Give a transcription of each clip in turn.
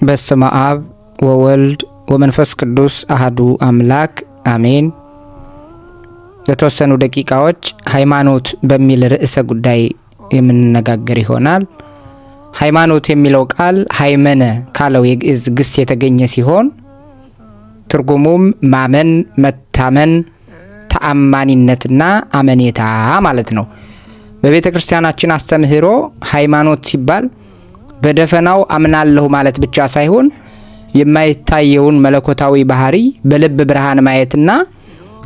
በስመ አብ ወወልድ ወመንፈስ ቅዱስ አሐዱ አምላክ አሜን። ለተወሰኑ ደቂቃዎች ሃይማኖት በሚል ርዕሰ ጉዳይ የምንነጋገር ይሆናል። ሃይማኖት የሚለው ቃል ሃይመነ ካለው የግዕዝ ግስ የተገኘ ሲሆን ትርጉሙም ማመን፣ መታመን፣ ተአማኒነትና አመኔታ ማለት ነው። በቤተ ክርስቲያናችን አስተምህሮ ሃይማኖት ሲባል በደፈናው አምናለሁ ማለት ብቻ ሳይሆን የማይታየውን መለኮታዊ ባህሪ በልብ ብርሃን ማየትና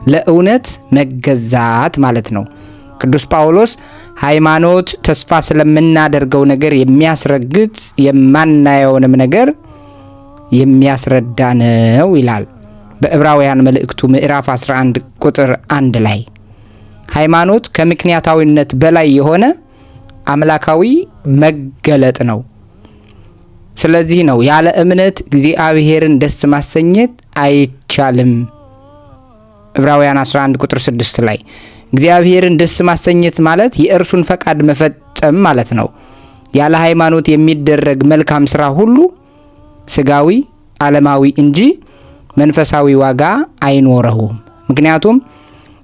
ለእውነት መገዛት ማለት ነው። ቅዱስ ጳውሎስ ሃይማኖት ተስፋ ስለምናደርገው ነገር የሚያስረግጥ የማናየውንም ነገር የሚያስረዳ ነው ይላል በዕብራውያን መልእክቱ ምዕራፍ 11 ቁጥር 1 ላይ። ሃይማኖት ከምክንያታዊነት በላይ የሆነ አምላካዊ መገለጥ ነው። ስለዚህ ነው ያለ እምነት እግዚአብሔርን ደስ ማሰኘት አይቻልም። ዕብራውያን 11 ቁጥር 6 ላይ እግዚአብሔርን ደስ ማሰኘት ማለት የእርሱን ፈቃድ መፈጸም ማለት ነው። ያለ ሃይማኖት የሚደረግ መልካም ስራ ሁሉ ስጋዊ፣ ዓለማዊ እንጂ መንፈሳዊ ዋጋ አይኖረውም። ምክንያቱም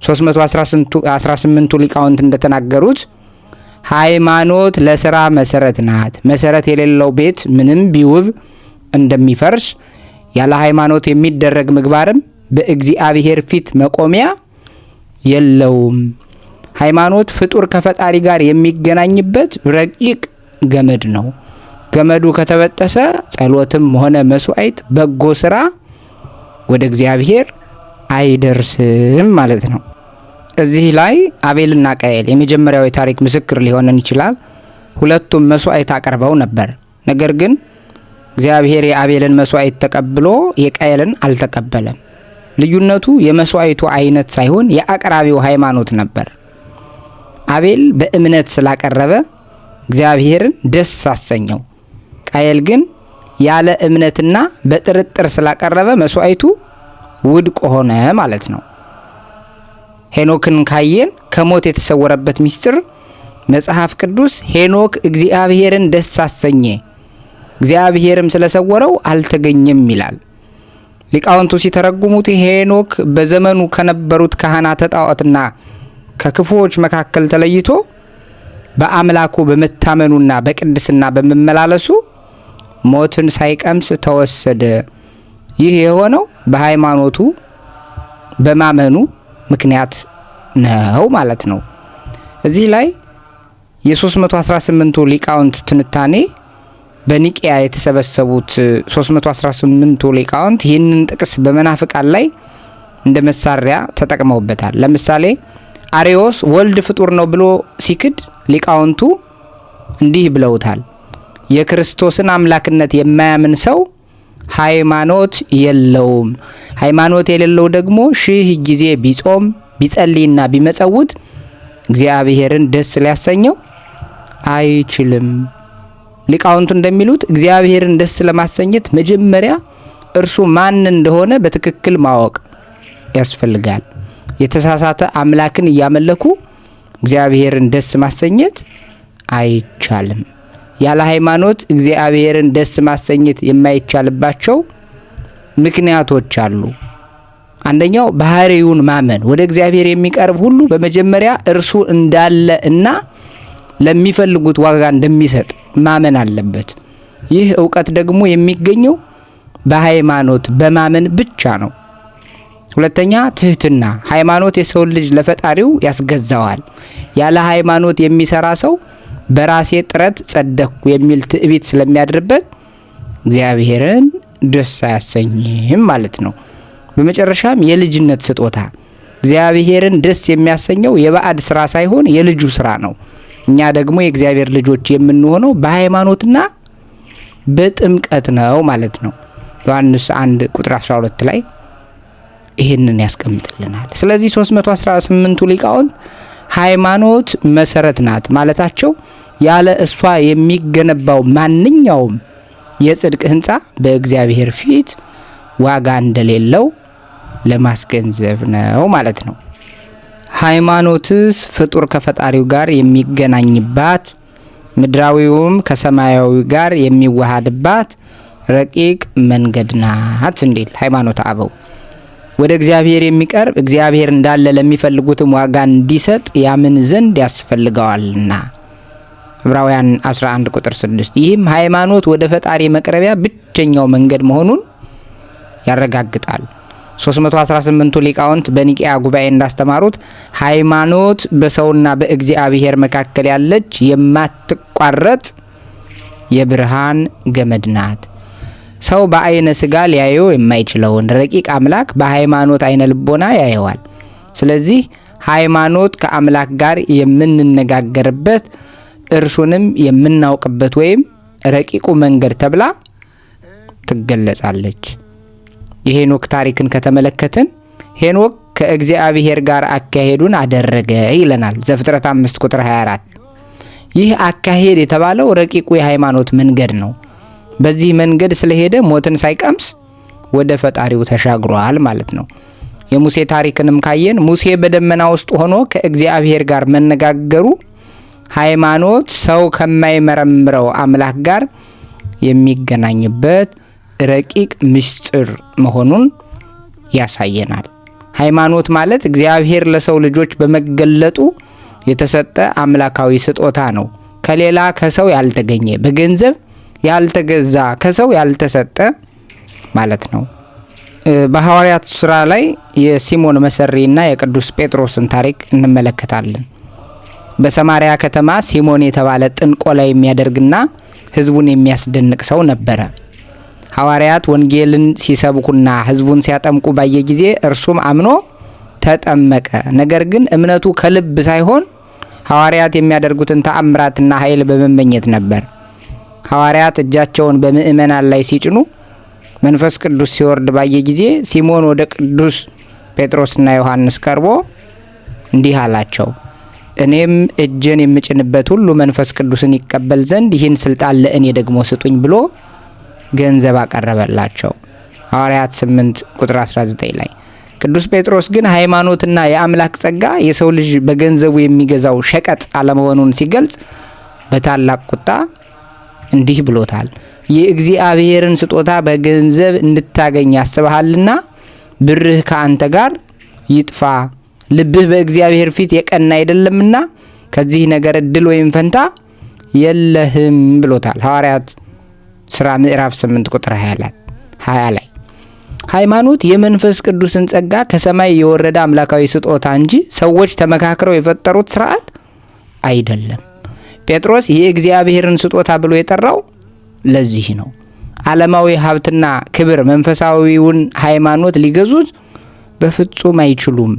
318ቱ ሊቃውንት እንደተናገሩት ሃይማኖት ለሥራ መሰረት ናት። መሰረት የሌለው ቤት ምንም ቢውብ እንደሚፈርስ ያለ ሃይማኖት የሚደረግ ምግባርም በእግዚአብሔር ፊት መቆሚያ የለውም። ሃይማኖት ፍጡር ከፈጣሪ ጋር የሚገናኝበት ረቂቅ ገመድ ነው። ገመዱ ከተበጠሰ ጸሎትም ሆነ መስዋዕት፣ በጎ ስራ ወደ እግዚአብሔር አይደርስም ማለት ነው። እዚህ ላይ አቤልና ቃየል የመጀመሪያው የታሪክ ምስክር ሊሆነን ይችላል። ሁለቱም መስዋዕት አቀርበው ነበር። ነገር ግን እግዚአብሔር የአቤልን መስዋዕት ተቀብሎ የቃየልን አልተቀበለም። ልዩነቱ የመስዋዕቱ አይነት ሳይሆን የአቅራቢው ሃይማኖት ነበር። አቤል በእምነት ስላቀረበ እግዚአብሔርን ደስ አሰኘው። ቃየል ግን ያለ እምነትና በጥርጥር ስላቀረበ መስዋዕቱ ውድቅ ሆነ ማለት ነው። ሄኖክን ካየን ከሞት የተሰወረበት ምስጢር መጽሐፍ ቅዱስ ሄኖክ እግዚአብሔርን ደስ አሰኘ፣ እግዚአብሔርም ስለሰወረው አልተገኘም ይላል። ሊቃውንቱ ሲተረጉሙት ሄኖክ በዘመኑ ከነበሩት ካህናተ ጣዖትና ከክፉዎች መካከል ተለይቶ በአምላኩ በመታመኑና በቅድስና በመመላለሱ ሞትን ሳይቀምስ ተወሰደ። ይህ የሆነው በሃይማኖቱ በማመኑ ምክንያት ነው ማለት ነው። እዚህ ላይ የ318ቱ ሊቃውንት ትንታኔ በኒቂያ የተሰበሰቡት 318ቱ ሊቃውንት ይህንን ጥቅስ በመናፍቃን ላይ እንደ መሳሪያ ተጠቅመውበታል። ለምሳሌ አሪዮስ ወልድ ፍጡር ነው ብሎ ሲክድ ሊቃውንቱ እንዲህ ብለውታል። የክርስቶስን አምላክነት የማያምን ሰው ሃይማኖት የለውም። ሃይማኖት የሌለው ደግሞ 1000 ጊዜ ቢጾም ቢጸልይና ቢመጸውት እግዚአብሔርን ደስ ሊያሰኘው አይችልም። ሊቃውንቱ እንደሚሉት እግዚአብሔርን ደስ ለማሰኘት መጀመሪያ እርሱ ማን እንደሆነ በትክክል ማወቅ ያስፈልጋል። የተሳሳተ አምላክን እያመለኩ እግዚአብሔርን ደስ ማሰኘት አይቻልም። ያለ ሃይማኖት እግዚአብሔርን ደስ ማሰኘት የማይቻልባቸው ምክንያቶች አሉ። አንደኛው ባህሪውን ማመን። ወደ እግዚአብሔር የሚቀርብ ሁሉ በመጀመሪያ እርሱ እንዳለ እና ለሚፈልጉት ዋጋ እንደሚሰጥ ማመን አለበት። ይህ ዕውቀት ደግሞ የሚገኘው በሃይማኖት በማመን ብቻ ነው። ሁለተኛ ትህትና። ሃይማኖት የሰው ልጅ ለፈጣሪው ያስገዛዋል። ያለ ሃይማኖት የሚሰራ ሰው በራሴ ጥረት ጸደቅኩ የሚል ትዕቢት ስለሚያድርበት እግዚአብሔርን ደስ አያሰኝም ማለት ነው። በመጨረሻም የልጅነት ስጦታ። እግዚአብሔርን ደስ የሚያሰኘው የባዕድ ስራ ሳይሆን የልጁ ስራ ነው። እኛ ደግሞ የእግዚአብሔር ልጆች የምንሆነው በሃይማኖትና በጥምቀት ነው ማለት ነው። ዮሐንስ 1 ቁጥር 12 ላይ ይህንን ያስቀምጥልናል። ስለዚህ 318ቱ ሊቃውንት ሃይማኖት መሰረት ናት ማለታቸው ያለ እሷ የሚገነባው ማንኛውም የጽድቅ ህንፃ በእግዚአብሔር ፊት ዋጋ እንደሌለው ለማስገንዘብ ነው ማለት ነው። ሃይማኖትስ ፍጡር ከፈጣሪው ጋር የሚገናኝባት ምድራዊውም ከሰማያዊ ጋር የሚዋሃድባት ረቂቅ መንገድ ናት እንዲል ሃይማኖተ አበው። ወደ እግዚአብሔር የሚቀርብ እግዚአብሔር እንዳለ ለሚፈልጉትም ዋጋ እንዲሰጥ ያምን ዘንድ ያስፈልገዋልና። ዕብራውያን 11 ቁጥር 6። ይህም ሃይማኖት ወደ ፈጣሪ መቅረቢያ ብቸኛው መንገድ መሆኑን ያረጋግጣል። 318ቱ ሊቃውንት በኒቂያ ጉባኤ እንዳስተማሩት ሃይማኖት በሰውና በእግዚአብሔር መካከል ያለች የማትቋረጥ የብርሃን ገመድ ናት። ሰው በአይነ ስጋ ሊያየው የማይችለውን ረቂቅ አምላክ በሃይማኖት አይነ ልቦና ያየዋል። ስለዚህ ሃይማኖት ከአምላክ ጋር የምንነጋገርበት እርሱንም የምናውቅበት ወይም ረቂቁ መንገድ ተብላ ትገለጻለች። የሄኖክ ታሪክን ከተመለከትን ሄኖክ ከእግዚአብሔር ጋር አካሄዱን አደረገ ይለናል ዘፍጥረት 5 ቁጥር 24። ይህ አካሄድ የተባለው ረቂቁ የሃይማኖት መንገድ ነው። በዚህ መንገድ ስለሄደ ሞትን ሳይቀምስ ወደ ፈጣሪው ተሻግሯል ማለት ነው። የሙሴ ታሪክንም ካየን ሙሴ በደመና ውስጥ ሆኖ ከእግዚአብሔር ጋር መነጋገሩ ሃይማኖት ሰው ከማይመረምረው አምላክ ጋር የሚገናኝበት ረቂቅ ምስጢር መሆኑን ያሳየናል። ሃይማኖት ማለት እግዚአብሔር ለሰው ልጆች በመገለጡ የተሰጠ አምላካዊ ስጦታ ነው። ከሌላ ከሰው ያልተገኘ፣ በገንዘብ ያልተገዛ፣ ከሰው ያልተሰጠ ማለት ነው። በሐዋርያት ሥራ ላይ የሲሞን መሰሪና የቅዱስ ጴጥሮስን ታሪክ እንመለከታለን። በሰማሪያ ከተማ ሲሞን የተባለ ጥንቆላ የሚያደርግና ሕዝቡን የሚያስደንቅ ሰው ነበረ። ሐዋርያት ወንጌልን ሲሰብኩና ሕዝቡን ሲያጠምቁ ባየ ጊዜ እርሱም አምኖ ተጠመቀ። ነገር ግን እምነቱ ከልብ ሳይሆን ሐዋርያት የሚያደርጉትን ተአምራትና ኃይል በመመኘት ነበር። ሐዋርያት እጃቸውን በምእመናን ላይ ሲጭኑ መንፈስ ቅዱስ ሲወርድ ባየ ጊዜ ሲሞን ወደ ቅዱስ ጴጥሮስና ዮሐንስ ቀርቦ እንዲህ አላቸው፣ እኔም እጄን የምጭንበት ሁሉ መንፈስ ቅዱስን ይቀበል ዘንድ ይህን ስልጣን ለእኔ ደግሞ ስጡኝ ብሎ ገንዘብ አቀረበላቸው። ሐዋርያት 8 ቁጥር 19 ላይ። ቅዱስ ጴጥሮስ ግን ሃይማኖትና የአምላክ ጸጋ የሰው ልጅ በገንዘቡ የሚገዛው ሸቀጥ አለመሆኑን ሲገልጽ በታላቅ ቁጣ እንዲህ ብሎታል፣ የእግዚአብሔርን ስጦታ በገንዘብ እንድታገኝ ያስበሃልና ብርህ ከአንተ ጋር ይጥፋ፣ ልብህ በእግዚአብሔር ፊት የቀና አይደለምና ከዚህ ነገር እድል ወይም ፈንታ የለህም ብሎታል። ሐዋርያት ሥራ ምዕራፍ 8 ቁጥር 20 ላይ። ሃይማኖት የመንፈስ ቅዱስን ጸጋ ከሰማይ የወረደ አምላካዊ ስጦታ እንጂ ሰዎች ተመካክረው የፈጠሩት ስርዓት አይደለም። ጴጥሮስ የእግዚአብሔርን ስጦታ ብሎ የጠራው ለዚህ ነው። ዓለማዊ ሀብትና ክብር መንፈሳዊውን ሃይማኖት ሊገዙት በፍጹም አይችሉም።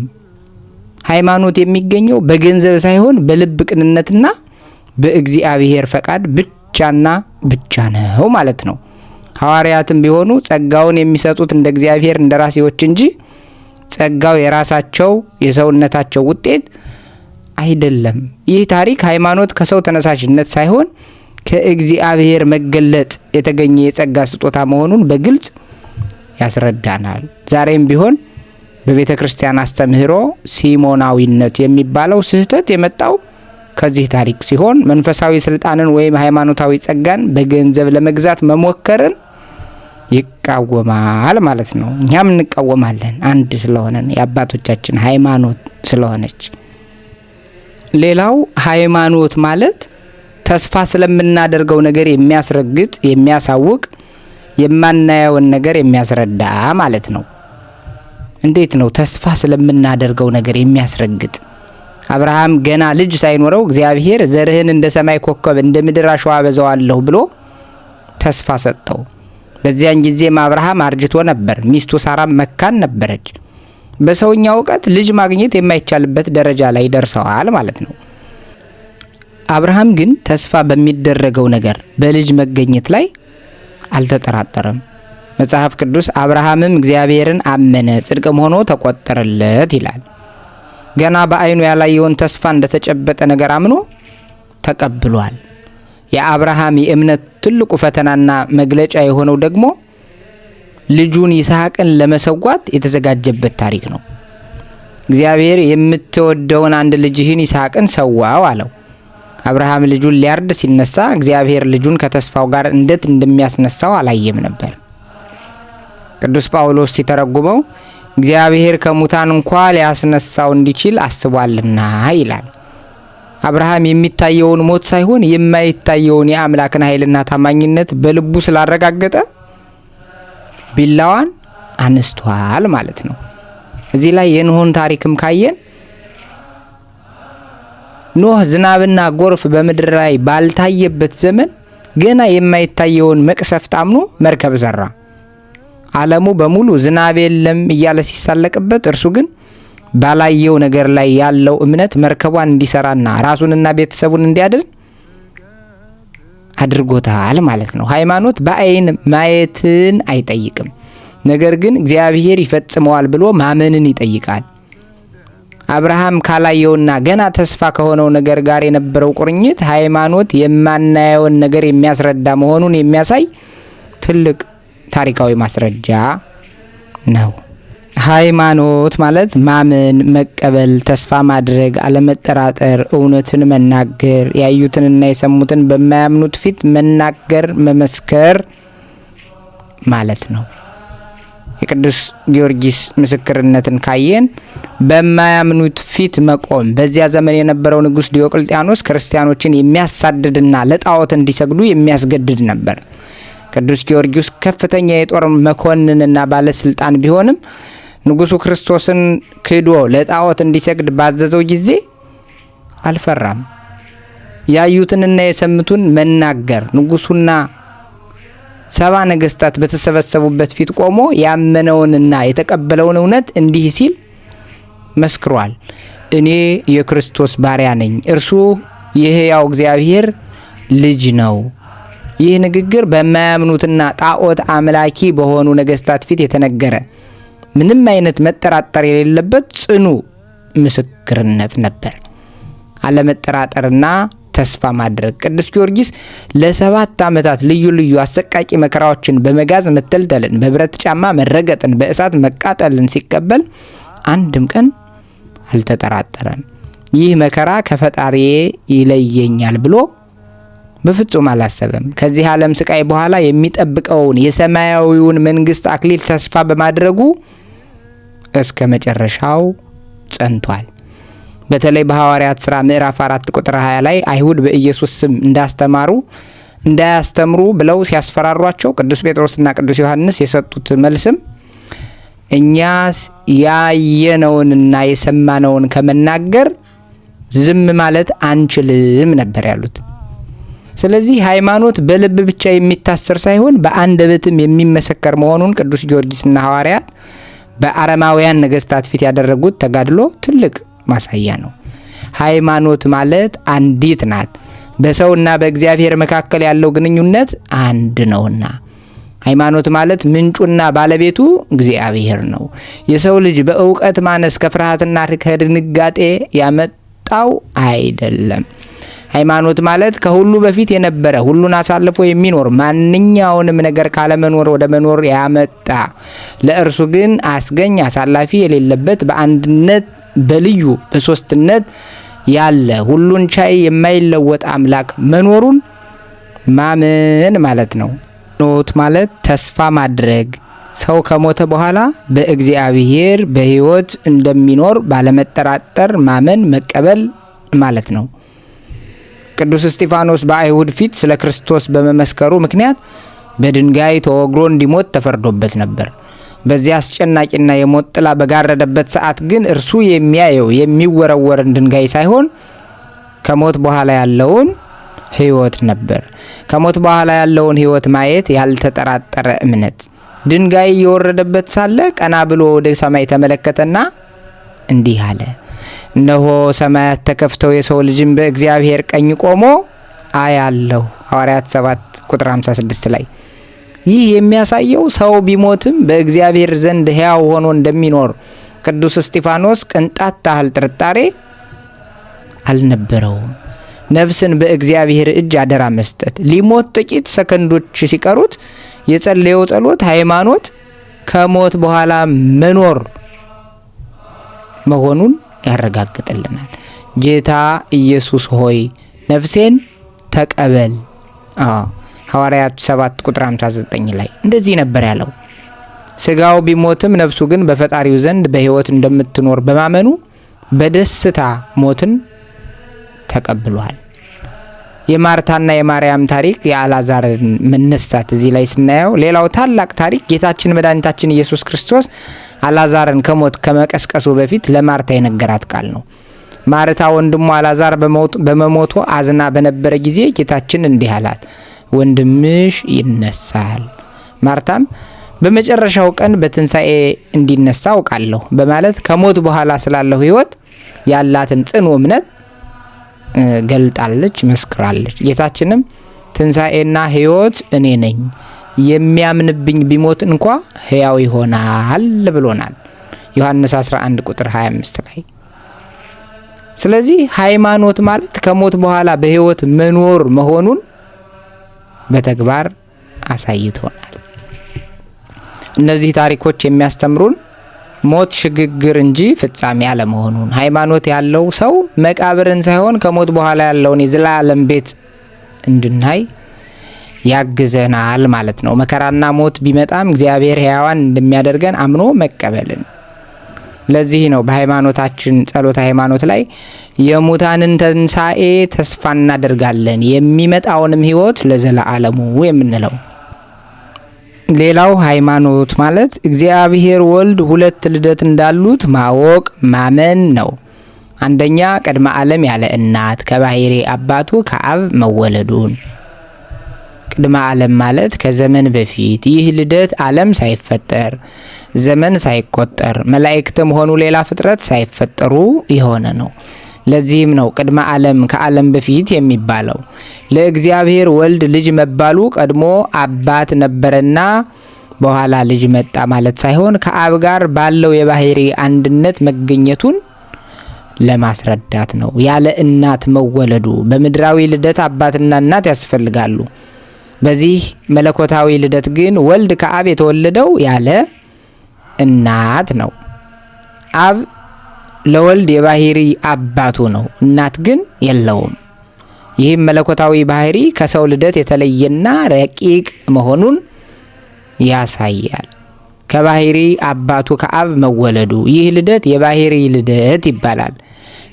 ሃይማኖት የሚገኘው በገንዘብ ሳይሆን በልብ ቅንነትና በእግዚአብሔር ፈቃድ ብቻና ብቻ ነው ማለት ነው። ሐዋርያትም ቢሆኑ ጸጋውን የሚሰጡት እንደ እግዚአብሔር እንደራሴዎች እንጂ ጸጋው የራሳቸው የሰውነታቸው ውጤት አይደለም። ይህ ታሪክ ሃይማኖት ከሰው ተነሳሽነት ሳይሆን ከእግዚአብሔር መገለጥ የተገኘ የጸጋ ስጦታ መሆኑን በግልጽ ያስረዳናል። ዛሬም ቢሆን በቤተ ክርስቲያን አስተምህሮ ሲሞናዊነት የሚባለው ስህተት የመጣው ከዚህ ታሪክ ሲሆን መንፈሳዊ ስልጣንን ወይም ሃይማኖታዊ ጸጋን በገንዘብ ለመግዛት መሞከርን ይቃወማል ማለት ነው። እኛም እንቃወማለን፣ አንድ ስለሆነን የአባቶቻችን ሃይማኖት ስለሆነች። ሌላው ሃይማኖት ማለት ተስፋ ስለምናደርገው ነገር የሚያስረግጥ የሚያሳውቅ፣ የማናየውን ነገር የሚያስረዳ ማለት ነው። እንዴት ነው ተስፋ ስለምናደርገው ነገር የሚያስረግጥ? አብርሃም ገና ልጅ ሳይኖረው እግዚአብሔር ዘርህን እንደ ሰማይ ኮከብ እንደ ምድር አሸዋ አበዛዋለሁ ብሎ ተስፋ ሰጠው። በዚያን ጊዜም አብርሃም አርጅቶ ነበር፣ ሚስቱ ሳራም መካን ነበረች። በሰውኛ እውቀት ልጅ ማግኘት የማይቻልበት ደረጃ ላይ ደርሰዋል ማለት ነው። አብርሃም ግን ተስፋ በሚደረገው ነገር በልጅ መገኘት ላይ አልተጠራጠረም። መጽሐፍ ቅዱስ አብርሃምም እግዚአብሔርን አመነ ጽድቅም ሆኖ ተቆጠረለት ይላል። ገና በዓይኑ ያላየውን ተስፋ እንደተጨበጠ ነገር አምኖ ተቀብሏል። የአብርሃም የእምነት ትልቁ ፈተናና መግለጫ የሆነው ደግሞ ልጁን ይስሐቅን ለመሰዋት የተዘጋጀበት ታሪክ ነው። እግዚአብሔር የምትወደውን አንድ ልጅህን ይስሐቅን ሰዋው አለው። አብርሃም ልጁን ሊያርድ ሲነሳ እግዚአብሔር ልጁን ከተስፋው ጋር እንዴት እንደሚያስነሳው አላየም ነበር። ቅዱስ ጳውሎስ ሲተረጉመው እግዚአብሔር ከሙታን እንኳን ሊያስነሳው እንዲችል አስቧልና ይላል። አብርሃም የሚታየውን ሞት ሳይሆን የማይታየውን የአምላክን ኃይልና ታማኝነት በልቡ ስላረጋገጠ ቢላዋን አነስቷል ማለት ነው። እዚህ ላይ የኖህን ታሪክም ካየን ኖህ ዝናብና ጎርፍ በምድር ላይ ባልታየበት ዘመን ገና የማይታየውን መቅሰፍት አምኖ መርከብ ሰራ። ዓለሙ በሙሉ ዝናብ የለም እያለ ሲሳለቅበት፣ እርሱ ግን ባላየው ነገር ላይ ያለው እምነት መርከቧን እንዲሰራና ራሱንና ቤተሰቡን እንዲያድን አድርጎታል ማለት ነው። ሃይማኖት በአይን ማየትን አይጠይቅም፣ ነገር ግን እግዚአብሔር ይፈጽመዋል ብሎ ማመንን ይጠይቃል። አብርሃም ካላየውና ገና ተስፋ ከሆነው ነገር ጋር የነበረው ቁርኝት ሃይማኖት የማናየውን ነገር የሚያስረዳ መሆኑን የሚያሳይ ትልቅ ታሪካዊ ማስረጃ ነው። ሃይማኖት ማለት ማመን፣ መቀበል፣ ተስፋ ማድረግ፣ አለመጠራጠር፣ እውነትን መናገር፣ ያዩትንና የሰሙትን በማያምኑት ፊት መናገር፣ መመስከር ማለት ነው። የቅዱስ ጊዮርጊስ ምስክርነትን ካየን በማያምኑት ፊት መቆም። በዚያ ዘመን የነበረው ንጉሥ ዲዮቅልጥያኖስ ክርስቲያኖችን የሚያሳድድና ለጣዖት እንዲሰግዱ የሚያስገድድ ነበር። ቅዱስ ጊዮርጊስ ከፍተኛ የጦር መኮንንና ባለስልጣን ቢሆንም ንጉሱ ክርስቶስን ክዶ ለጣዖት እንዲሰግድ ባዘዘው ጊዜ አልፈራም። ያዩትንና የሰሙትን መናገር፣ ንጉሱና 70 ነገስታት በተሰበሰቡበት ፊት ቆሞ ያመነውንና የተቀበለውን እውነት እንዲህ ሲል መስክሯል። እኔ የክርስቶስ ባሪያ ነኝ፣ እርሱ የሕያው እግዚአብሔር ልጅ ነው። ይህ ንግግር በማያምኑትና ጣዖት አምላኪ በሆኑ ነገስታት ፊት የተነገረ ምንም አይነት መጠራጠር የሌለበት ጽኑ ምስክርነት ነበር። አለመጠራጠርና ተስፋ ማድረግ። ቅዱስ ጊዮርጊስ ለ7 ዓመታት ልዩ ልዩ አሰቃቂ መከራዎችን በመጋዝ መተልተልን፣ በብረት ጫማ መረገጥን፣ በእሳት መቃጠልን ሲቀበል አንድም ቀን አልተጠራጠረም። ይህ መከራ ከፈጣሪዬ ይለየኛል ብሎ በፍጹም አላሰበም። ከዚህ ዓለም ስቃይ በኋላ የሚጠብቀውን የሰማያዊውን መንግስት አክሊል ተስፋ በማድረጉ እስከ መጨረሻው ጸንቷል። በተለይ በሐዋርያት ሥራ ምዕራፍ 4 ቁጥር 20 ላይ አይሁድ በኢየሱስ ስም እንዳያስተምሩ ብለው ሲያስፈራሯቸው ቅዱስ ጴጥሮስና ቅዱስ ዮሐንስ የሰጡት መልስም እኛስ ያየነውንና የሰማነውን ከመናገር ዝም ማለት አንችልም ነበር ያሉት። ስለዚህ ሃይማኖት በልብ ብቻ የሚታሰር ሳይሆን በአንደበትም የሚመሰከር መሆኑን ቅዱስ ጊዮርጊስና ሐዋርያት በአረማውያን ነገስታት ፊት ያደረጉት ተጋድሎ ትልቅ ማሳያ ነው። ሃይማኖት ማለት አንዲት ናት። በሰውና በእግዚአብሔር መካከል ያለው ግንኙነት አንድ ነውና። ሃይማኖት ማለት ምንጩና ባለቤቱ እግዚአብሔር ነው። የሰው ልጅ በእውቀት ማነስ ከፍርሃትና ከድንጋጤ ያመጣው አይደለም። ሃይማኖት ማለት ከሁሉ በፊት የነበረ ሁሉን አሳልፎ የሚኖር ማንኛውንም ነገር ካለመኖር ወደ መኖር ያመጣ ለእርሱ ግን አስገኝ አሳላፊ የሌለበት በአንድነት በልዩ በሶስትነት ያለ ሁሉን ቻይ የማይለወጥ አምላክ መኖሩን ማመን ማለት ነው። ሃይማኖት ማለት ተስፋ ማድረግ፣ ሰው ከሞተ በኋላ በእግዚአብሔር በሕይወት እንደሚኖር ባለመጠራጠር ማመን መቀበል ማለት ነው። ቅዱስ እስጢፋኖስ በአይሁድ ፊት ስለ ክርስቶስ በመመስከሩ ምክንያት በድንጋይ ተወግሮ እንዲሞት ተፈርዶበት ነበር። በዚያ አስጨናቂና የሞት ጥላ በጋረደበት ሰዓት ግን እርሱ የሚያየው የሚወረወርን ድንጋይ ሳይሆን ከሞት በኋላ ያለውን ሕይወት ነበር። ከሞት በኋላ ያለውን ሕይወት ማየት ያልተጠራጠረ እምነት። ድንጋይ እየወረደበት ሳለ ቀና ብሎ ወደ ሰማይ ተመለከተና እንዲህ አለ፣ እነሆ ሰማያት ተከፍተው የሰው ልጅም በእግዚአብሔር ቀኝ ቆሞ አያለሁ። ሐዋርያት 7 ቁጥር 56 ላይ ይህ የሚያሳየው ሰው ቢሞትም በእግዚአብሔር ዘንድ ሕያው ሆኖ እንደሚኖር ቅዱስ እስጢፋኖስ ቅንጣት ታህል ጥርጣሬ አልነበረውም። ነፍስን በእግዚአብሔር እጅ አደራ መስጠት፣ ሊሞት ጥቂት ሰከንዶች ሲቀሩት የጸለየው ጸሎት ሃይማኖት ከሞት በኋላ መኖር መሆኑን ያረጋግጥልናል። ጌታ ኢየሱስ ሆይ ነፍሴን ተቀበል። ሐዋርያት 7 ቁጥር 59 ላይ እንደዚህ ነበር ያለው። ስጋው ቢሞትም ነፍሱ ግን በፈጣሪው ዘንድ በሕይወት እንደምትኖር በማመኑ በደስታ ሞትን ተቀብሏል። የማርታና የማርያም ታሪክ የአልዓዛርን መነሳት እዚህ ላይ ስናየው ሌላው ታላቅ ታሪክ ጌታችን መድኃኒታችን ኢየሱስ ክርስቶስ አልዓዛርን ከሞት ከመቀስቀሱ በፊት ለማርታ የነገራት ቃል ነው። ማርታ ወንድሟ አልዓዛር በመሞቱ አዝና በነበረ ጊዜ ጌታችን እንዲህ አላት፣ ወንድምሽ ይነሳል። ማርታም በመጨረሻው ቀን በትንሣኤ እንዲነሳ አውቃለሁ በማለት ከሞት በኋላ ስላለው ሕይወት ያላትን ጽኑ እምነት ገልጣለች፣ መስክራለች። ጌታችንም ትንሣኤና ሕይወት እኔ ነኝ፣ የሚያምንብኝ ቢሞት እንኳ ሕያው ይሆናል ብሎናል ዮሐንስ 11 ቁጥር 25 ላይ። ስለዚህ ሃይማኖት ማለት ከሞት በኋላ በሕይወት መኖር መሆኑን በተግባር አሳይቶናል። እነዚህ ታሪኮች የሚያስተምሩን ሞት ሽግግር እንጂ ፍጻሜ አለመሆኑን፣ ሃይማኖት ያለው ሰው መቃብርን ሳይሆን ከሞት በኋላ ያለውን የዘላለም ቤት እንድናይ ያግዘናል ማለት ነው። መከራና ሞት ቢመጣም እግዚአብሔር ሕያዋን እንደሚያደርገን አምኖ መቀበልን። ለዚህ ነው በሃይማኖታችን ጸሎተ ሃይማኖት ላይ የሙታንን ትንሣኤ ተስፋ እናደርጋለን የሚመጣውንም ሕይወት ለዘላለሙ የምንለው። ሌላው ሃይማኖት ማለት እግዚአብሔር ወልድ ሁለት ልደት እንዳሉት ማወቅ ማመን ነው። አንደኛ ቅድመ ዓለም ያለ እናት ከባሕሪ አባቱ ከአብ መወለዱን። ቅድመ ዓለም ማለት ከዘመን በፊት፣ ይህ ልደት ዓለም ሳይፈጠር ዘመን ሳይቆጠር መላእክትም ሆኑ ሌላ ፍጥረት ሳይፈጠሩ የሆነ ነው። ለዚህም ነው ቅድመ ዓለም ከዓለም በፊት የሚባለው። ለእግዚአብሔር ወልድ ልጅ መባሉ ቀድሞ አባት ነበረና በኋላ ልጅ መጣ ማለት ሳይሆን ከአብ ጋር ባለው የባሕሪ አንድነት መገኘቱን ለማስረዳት ነው። ያለ እናት መወለዱ። በምድራዊ ልደት አባትና እናት ያስፈልጋሉ። በዚህ መለኮታዊ ልደት ግን ወልድ ከአብ የተወለደው ያለ እናት ነው። አብ ለወልድ የባሕሪ አባቱ ነው፣ እናት ግን የለውም። ይህም መለኮታዊ ባሕሪ ከሰው ልደት የተለየና ረቂቅ መሆኑን ያሳያል። ከባሕሪ አባቱ ከአብ መወለዱ፣ ይህ ልደት የባሕሪ ልደት ይባላል።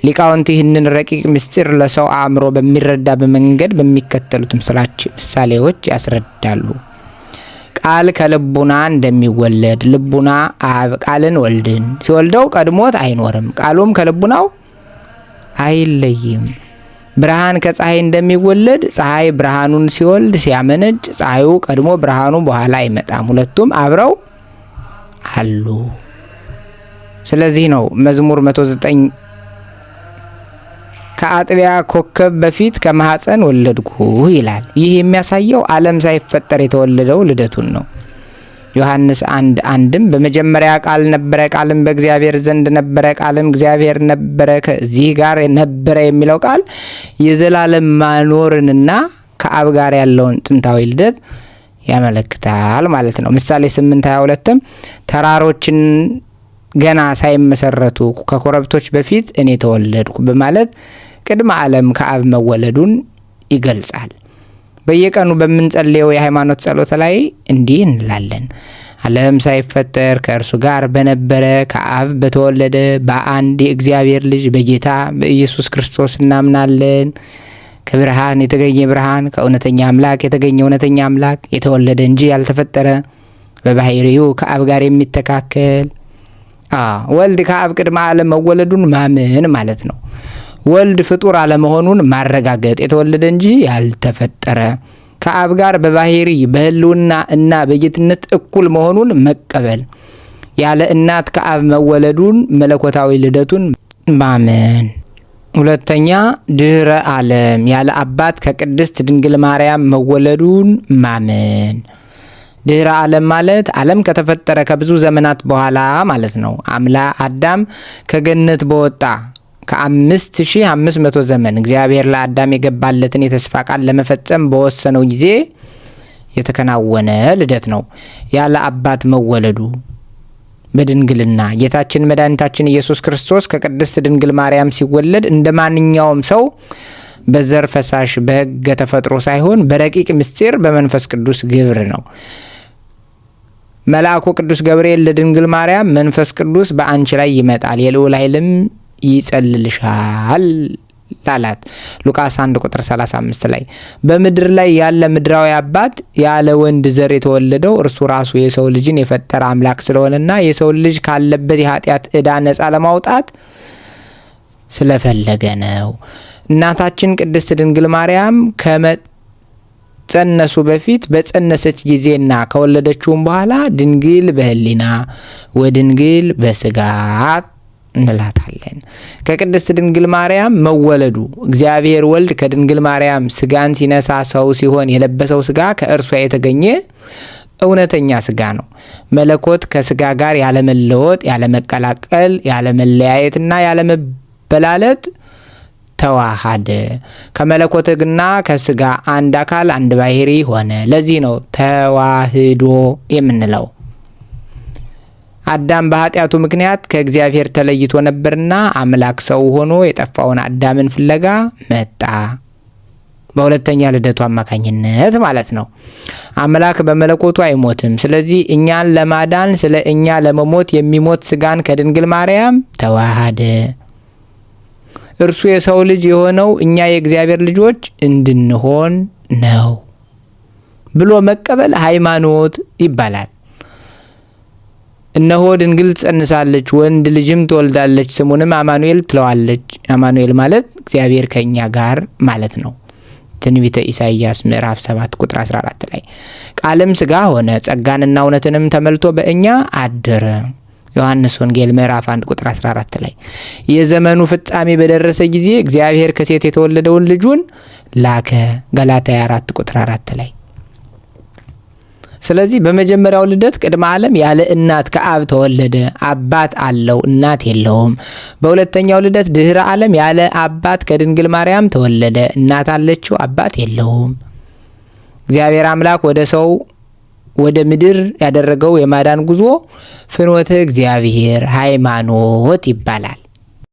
ሊቃውንት ይህንን ረቂቅ ምስጢር ለሰው አእምሮ በሚረዳ በመንገድ በሚከተሉት ምሳሌዎች ያስረዳሉ። ቃል ከልቡና እንደሚወለድ ልቡና አብ ቃልን ወልድን ሲወልደው ቀድሞት አይኖርም፣ ቃሉም ከልቡናው አይለይም። ብርሃን ከፀሐይ እንደሚወለድ ፀሐይ ብርሃኑን ሲወልድ ሲያመነጭ ፀሐዩ ቀድሞ ብርሃኑ በኋላ አይመጣም፣ ሁለቱም አብረው አሉ። ስለዚህ ነው መዝሙር 109 ከአጥቢያ ኮከብ በፊት ከማህፀን ወለድኩ ይላል። ይህ የሚያሳየው ዓለም ሳይፈጠር የተወለደው ልደቱን ነው። ዮሐንስ 1:1 በመጀመሪያ ቃል ነበረ፣ ቃልም በእግዚአብሔር ዘንድ ነበረ፣ ቃልም እግዚአብሔር ነበረ። ከዚህ ጋር ነበረ የሚለው ቃል የዘላለም መኖርንና ከአብ ጋር ያለውን ጥንታዊ ልደት ያመለክታል ማለት ነው። ምሳሌ 8:22 ተራሮችን ገና ሳይመሰረቱ ከኮረብቶች በፊት እኔ ተወለድኩ በማለት ቅድመ ዓለም ከአብ መወለዱን ይገልጻል። በየቀኑ በምንጸልየው የሃይማኖት ጸሎት ላይ እንዲህ እንላለን። ዓለም ሳይፈጠር ከእርሱ ጋር በነበረ ከአብ በተወለደ በአንድ የእግዚአብሔር ልጅ በጌታ በኢየሱስ ክርስቶስ እናምናለን። ከብርሃን የተገኘ ብርሃን፣ ከእውነተኛ አምላክ የተገኘ እውነተኛ አምላክ፣ የተወለደ እንጂ ያልተፈጠረ፣ በባሕሪው ከአብ ጋር የሚተካከል። ወልድ ከአብ ቅድመ ዓለም መወለዱን ማመን ማለት ነው። ወልድ ፍጡር አለመሆኑን ማረጋገጥ፣ የተወለደ እንጂ ያልተፈጠረ፣ ከአብ ጋር በባሕሪ በሕልውና እና በጌትነት እኩል መሆኑን መቀበል፣ ያለ እናት ከአብ መወለዱን መለኮታዊ ልደቱን ማመን። ሁለተኛ ድህረ ዓለም ያለ አባት ከቅድስት ድንግል ማርያም መወለዱን ማመን። ድህረ ዓለም ማለት ዓለም ከተፈጠረ ከብዙ ዘመናት በኋላ ማለት ነው። አዳም ከገነት በወጣ ከ5500 ዘመን እግዚአብሔር ለአዳም የገባለትን የተስፋ ቃል ለመፈጸም በወሰነው ጊዜ የተከናወነ ልደት ነው። ያለ አባት መወለዱ በድንግልና ጌታችን መድኃኒታችን ኢየሱስ ክርስቶስ ከቅድስት ድንግል ማርያም ሲወለድ እንደ ማንኛውም ሰው በዘር ፈሳሽ በሕገ ተፈጥሮ ሳይሆን በረቂቅ ምስጢር በመንፈስ ቅዱስ ግብር ነው። መልአኩ ቅዱስ ገብርኤል ለድንግል ማርያም መንፈስ ቅዱስ በአንቺ ላይ ይመጣል፣ የልዑል ኃይልም ይጸልልሻል ላላት ሉቃስ 1:35 ላይ በምድር ላይ ያለ ምድራዊ አባት ያለ ወንድ ዘር የተወለደው እርሱ ራሱ የሰው ልጅን የፈጠረ አምላክ ስለሆነና የሰው ልጅ ካለበት የኃጢአት ዕዳ ነፃ ለማውጣት ስለፈለገ ነው። እናታችን ቅድስት ድንግል ማርያም ከመጸነሱ በፊት በጸነሰች ጊዜና ከወለደችውም በኋላ ድንግል በሕሊና ወድንግል በስጋ እንላታለን። ከቅድስት ድንግል ማርያም መወለዱ እግዚአብሔር ወልድ ከድንግል ማርያም ስጋን ሲነሳ ሰው ሲሆን የለበሰው ስጋ ከእርሷ የተገኘ እውነተኛ ስጋ ነው። መለኮት ከስጋ ጋር ያለመለወጥ፣ ያለመቀላቀል፣ ያለመለያየትና ያለመበላለጥ ተዋሃደ። ከመለኮትና ከስጋ አንድ አካል አንድ ባህሪ ሆነ። ለዚህ ነው ተዋህዶ የምንለው። አዳም በኃጢአቱ ምክንያት ከእግዚአብሔር ተለይቶ ነበርና አምላክ ሰው ሆኖ የጠፋውን አዳምን ፍለጋ መጣ። በሁለተኛ ልደቱ አማካኝነት ማለት ነው። አምላክ በመለኮቱ አይሞትም። ስለዚህ እኛን ለማዳን ስለ እኛ ለመሞት የሚሞት ስጋን ከድንግል ማርያም ተዋሃደ። እርሱ የሰው ልጅ የሆነው እኛ የእግዚአብሔር ልጆች እንድንሆን ነው ብሎ መቀበል ሃይማኖት ይባላል። እነሆ ድንግል ትጸንሳለች፣ ወንድ ልጅም ትወልዳለች፣ ስሙንም አማኑኤል ትለዋለች። አማኑኤል ማለት እግዚአብሔር ከእኛ ጋር ማለት ነው። ትንቢተ ኢሳይያስ ምዕራፍ 7:14 ላይ ቃልም ሥጋ ሆነ ጸጋንና እውነትንም ተመልቶ በእኛ አደረ። ዮሐንስ ወንጌል ምዕራፍ 1:14 ላይ የዘመኑ ፍጻሜ በደረሰ ጊዜ እግዚአብሔር ከሴት የተወለደውን ልጁን ላከ። ገላትያ 4:4 ላይ ስለዚህ በመጀመሪያው ልደት ቅድመ ዓለም ያለ እናት ከአብ ተወለደ፣ አባት አለው እናት የለውም። በሁለተኛው ልደት ድህረ ዓለም ያለ አባት ከድንግል ማርያም ተወለደ፣ እናት አለችው አባት የለውም። እግዚአብሔር አምላክ ወደ ምድር ያደረገው የማዳን ጉዞ ፍኖተ እግዚአብሔር ሃይማኖት ይባላል።